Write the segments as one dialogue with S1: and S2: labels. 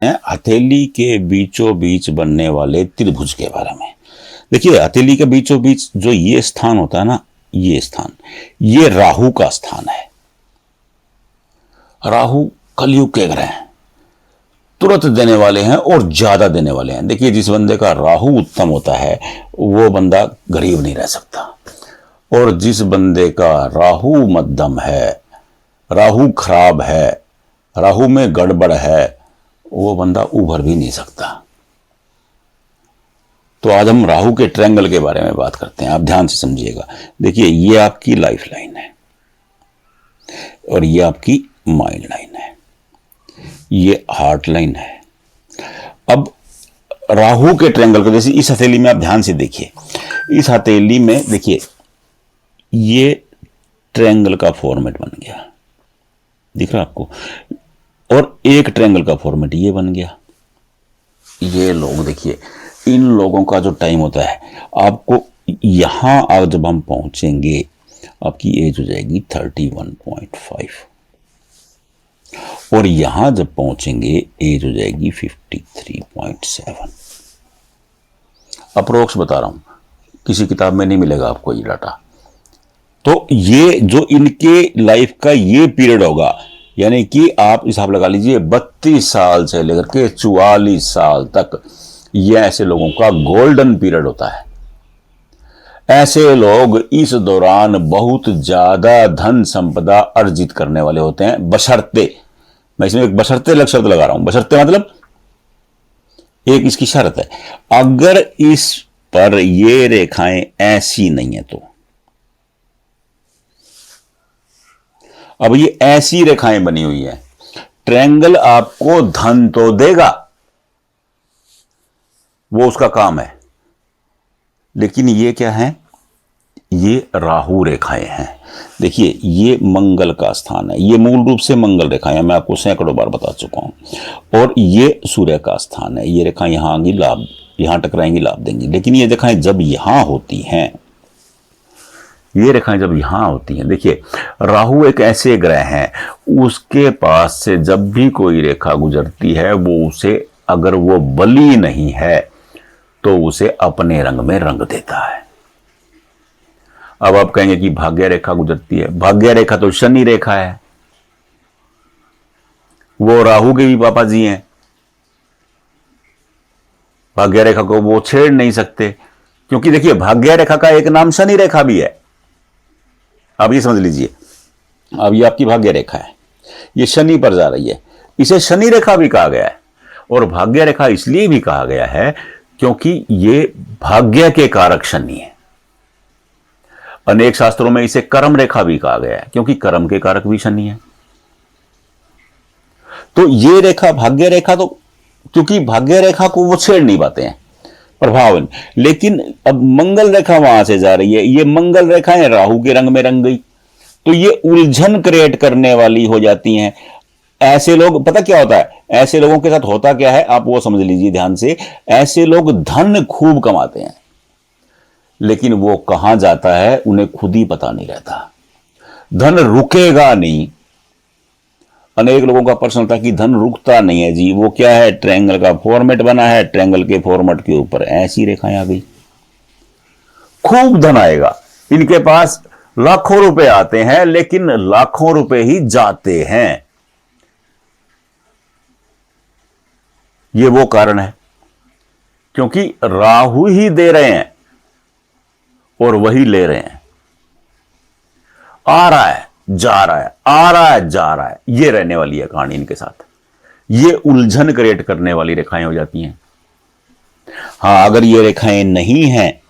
S1: हैं हथेली के बीचों बीच बनने वाले त्रिभुज के बारे में। देखिए, हथेली के बीचों बीच जो ये स्थान होता है ना, ये स्थान, ये राहु का स्थान है। राहु कलयुग के ग्रह हैं, तुरंत देने वाले हैं और ज्यादा देने वाले हैं। देखिए, जिस बंदे का राहु उत्तम होता है वो बंदा गरीब नहीं रह सकता, और जिस बंदे का राहु मध्यम है, राहु खराब है, राहु में गड़बड़ है, वो बंदा उभर भी नहीं सकता। तो आज हम राहु के ट्रायंगल के बारे में बात करते हैं। आप ध्यान से समझिएगा। देखिए, ये आपकी लाइफ लाइन है और ये आपकी माइंड लाइन है, ये हार्ट लाइन है। अब राहु के ट्रायंगल को, जैसे इस हथेली में आप ध्यान से देखिए, इस हथेली में देखिए ये ट्रायंगल का फॉर्मेट बन गया, दिख रहा आपको, और एक ट्रायंगल का फॉर्मेट ये बन गया। ये लोग देखिए, इन लोगों का जो टाइम होता है, आपको यहां आज जब हम पहुंचेंगे आपकी एज हो जाएगी 31.5, और यहां जब पहुंचेंगे एज हो जाएगी 53.7। अप्रोक्स बता रहा हूं, किसी किताब में नहीं मिलेगा आपको ये डाटा। तो ये जो इनके लाइफ का ये पीरियड होगा, यानी कि आप हिसाब लगा लीजिए 32 साल से लेकर के 44 साल तक, ये ऐसे लोगों का गोल्डन पीरियड होता है। ऐसे लोग इस दौरान बहुत ज्यादा धन संपदा अर्जित करने वाले होते हैं, बशर्ते, मैं इसमें एक बशर्ते लग शब्द लगा रहा हूं। बशर्ते मतलब एक इसकी शर्त है, अगर इस पर ये रेखाएं ऐसी नहीं है तो। अब ये ऐसी रेखाएं बनी हुई है, ट्रायंगल आपको धन तो देगा, वो उसका काम है, लेकिन ये क्या है, ये राहु रेखाएं हैं। देखिए, ये मंगल का स्थान है, ये मूल रूप से मंगल रेखाएं, मैं आपको सैकड़ों बार बता चुका हूं। और ये सूर्य का स्थान है, ये रेखाएं यहां आएंगी, लाभ यहां टकराएंगी, लाभ देंगी। लेकिन ये रेखाएं जब यहां होती हैं, ये रेखाएं जब यहां होती हैं, देखिए राहु एक ऐसे ग्रह हैं, उसके पास से जब भी कोई रेखा गुजरती है, वो उसे, अगर वो बली नहीं है तो उसे अपने रंग में रंग देता है। अब आप कहेंगे कि भाग्य रेखा गुजरती है, भाग्य रेखा तो शनि रेखा है, वो राहु के भी पापा जी हैं, भाग्य रेखा को वो छेड़ नहीं सकते, क्योंकि देखिए भाग्य रेखा का एक नाम शनि रेखा भी है। अब ये समझ लीजिए, अब ये आपकी भाग्य रेखा है, ये शनि पर जा रही है, इसे शनि रेखा भी कहा गया है, और भाग्य रेखा इसलिए भी कहा गया है क्योंकि ये भाग्य के कारक शनि है। अनेक शास्त्रों में इसे कर्म रेखा भी कहा गया है, क्योंकि कर्म के कारक भी शनि है। तो ये रेखा भाग्य रेखा, तो क्योंकि भाग्य रेखा को वो छेड़ नहीं पाते हैं, प्रभाव। लेकिन अब मंगल रेखा वहां से जा रही है, ये मंगल रेखाएं राहु के रंग में रंग गई, तो ये उलझन क्रिएट करने वाली हो जाती हैं। ऐसे लोग, पता क्या होता है, ऐसे लोगों के साथ होता क्या है, आप वो समझ लीजिए ध्यान से। ऐसे लोग धन खूब कमाते हैं, लेकिन वो कहां जाता है उन्हें खुद ही पता नहीं रहता। धन रुकेगा नहीं। अनेक लोगों का प्रश्न था कि धन रुकता नहीं है जी, वो क्या है, ट्रायंगल का फॉर्मेट बना है, ट्रायंगल के फॉर्मेट के ऊपर ऐसी रेखाएं आ गई, खूब धन आएगा। इनके पास लाखों रुपए आते हैं, लेकिन लाखों रुपए ही जाते हैं। ये वो कारण है, क्योंकि राहु ही दे रहे हैं और वही ले रहे हैं। आ रहा है जा रहा है, आ रहा है जा रहा है, ये रहने वाली है कहानी इनके साथ। ये उलझन क्रिएट करने वाली रेखाएं हो जाती हैं। हां, अगर ये रेखाएं नहीं हैं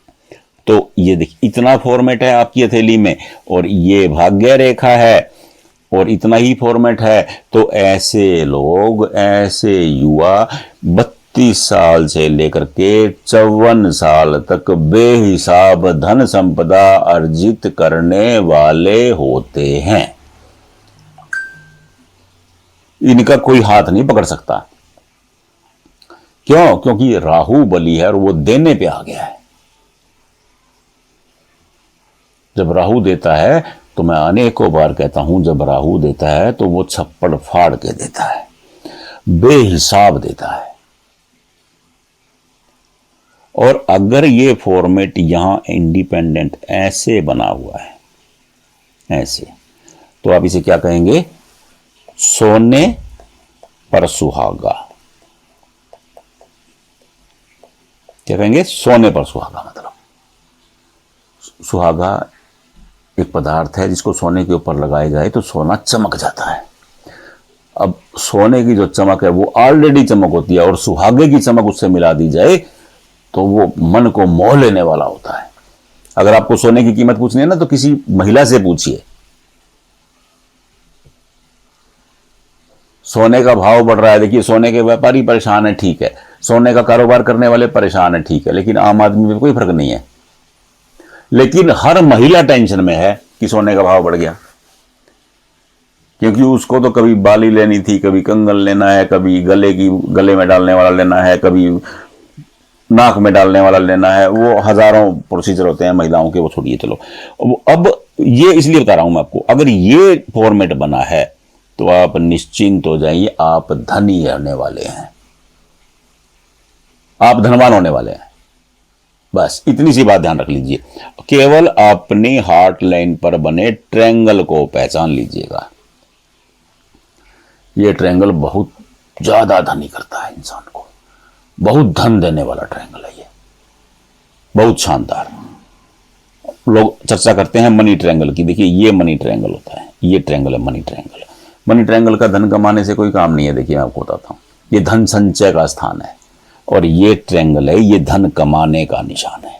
S1: तो ये देखिए, इतना फॉर्मेट है आपकी हथेली में, और ये भाग्य रेखा है, और इतना ही फॉर्मेट है, तो ऐसे लोग, ऐसे युवा 32 साल से लेकर के 54 साल तक बेहिसाब धन संपदा अर्जित करने वाले होते हैं। इनका कोई हाथ नहीं पकड़ सकता। क्यों? क्योंकि राहु बली है और वो देने पे आ गया है। जब राहु देता है, तो मैं अनेकों बार कहता हूं, जब राहु देता है तो वो छप्पड़ फाड़ के देता है। बेहिसाब देता है। और अगर ये फॉर्मेट यहां इंडिपेंडेंट ऐसे बना हुआ है, ऐसे, तो आप इसे क्या कहेंगे? सोने पर सुहागा। क्या कहेंगे? सोने पर सुहागा। मतलब सुहागा एक पदार्थ है जिसको सोने के ऊपर लगाया जाए तो सोना चमक जाता है। अब सोने की जो चमक है वो ऑलरेडी चमक होती है, और सुहागे की चमक उससे मिला दी जाए तो वो मन को मोह लेने वाला होता है। अगर आपको सोने की कीमत पूछनी है ना, तो किसी महिला से पूछिए। सोने का भाव बढ़ रहा है, देखिए सोने के व्यापारी परेशान है, ठीक है, सोने का कारोबार करने वाले परेशान है, ठीक है, लेकिन आम आदमी में कोई फर्क नहीं है। लेकिन हर महिला टेंशन में है कि सोने का भाव बढ़ गया, क्योंकि उसको तो कभी बाली लेनी थी, कभी कंगन लेना है, कभी गले में डालने वाला लेना है, कभी नाक में डालने वाला लेना है। वो हजारों प्रोसीजर होते हैं महिलाओं के, वो छोड़िए, चलो। अब ये इसलिए बता रहा हूं मैं आपको, अगर ये फॉर्मेट बना है तो आप निश्चिंत हो जाइए, आप धनी होने वाले हैं, आप धनवान होने वाले हैं। बस इतनी सी बात ध्यान रख लीजिए। केवल अपने हार्ट लाइन पर बने ट्रायंगल को पहचान लीजिएगा। यह ट्रायंगल बहुत ज्यादा धनी करता है इंसान को, बहुत धन देने वाला ट्रायंगल है ये, बहुत शानदार। लोग चर्चा करते हैं मनी ट्रायंगल की। देखिए ये मनी ट्रायंगल होता है, ये ट्रायंगल है मनी ट्रायंगल। मनी ट्रायंगल का धन कमाने से कोई काम नहीं है। देखिए मैं आपको बताता हूं, ये धन संचय का स्थान है, और ये ट्रायंगल है, ये धन कमाने का निशान है।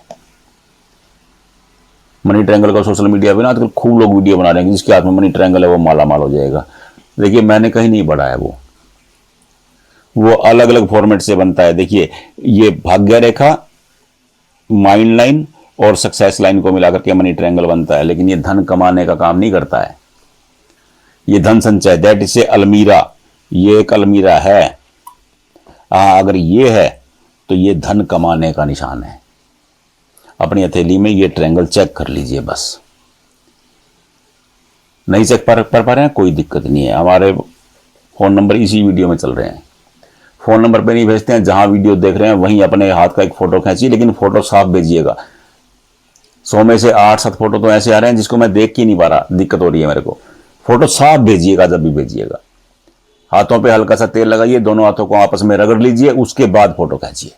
S1: मनी ट्रायंगल का सोशल मीडिया पे ना आजकल खूब लोग वीडियो बना रहे हैं, जिसके हाथ में मनी ट्रायंगल है वो माला माल हो जाएगा। देखिए मैंने कहीं नहीं पढ़ा है, वो अलग अलग फॉर्मेट से बनता है। देखिए ये भाग्य रेखा, माइंड लाइन और सक्सेस लाइन को मिलाकर के मनी ट्रायंगल बनता है, लेकिन ये धन कमाने का काम नहीं करता है। ये धन संचय, दैट इज ए अलमीरा, ये एक अलमीरा है। अगर ये है तो ये धन कमाने का निशान है। अपनी हथेली में ये ट्रायंगल चेक कर लीजिए। बस नहीं चेक कर पा रहे हैं, कोई दिक्कत नहीं है, हमारे फोन नंबर इसी वीडियो में चल रहे हैं। फोन नंबर पे नहीं भेजते हैं, जहां वीडियो देख रहे हैं वहीं अपने हाथ का एक फोटो खींचिए, लेकिन फोटो साफ भेजिएगा। 100 में से 8-7 फोटो तो ऐसे आ रहे हैं जिसको मैं देख के नहीं पा रहा, दिक्कत हो रही है मेरे को। फोटो साफ भेजिएगा जब भी भेजिएगा। हाथों पे हल्का सा तेल लगाइए, दोनों हाथों को आपस में रगड़ लीजिए, उसके बाद फोटो खींचिए।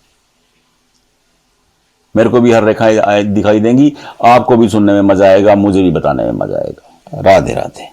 S1: मेरे को भी हर रेखाएं दिखाई देंगी, आपको भी सुनने में मजा आएगा, मुझे भी बताने में मजा आएगा। राधे राधे।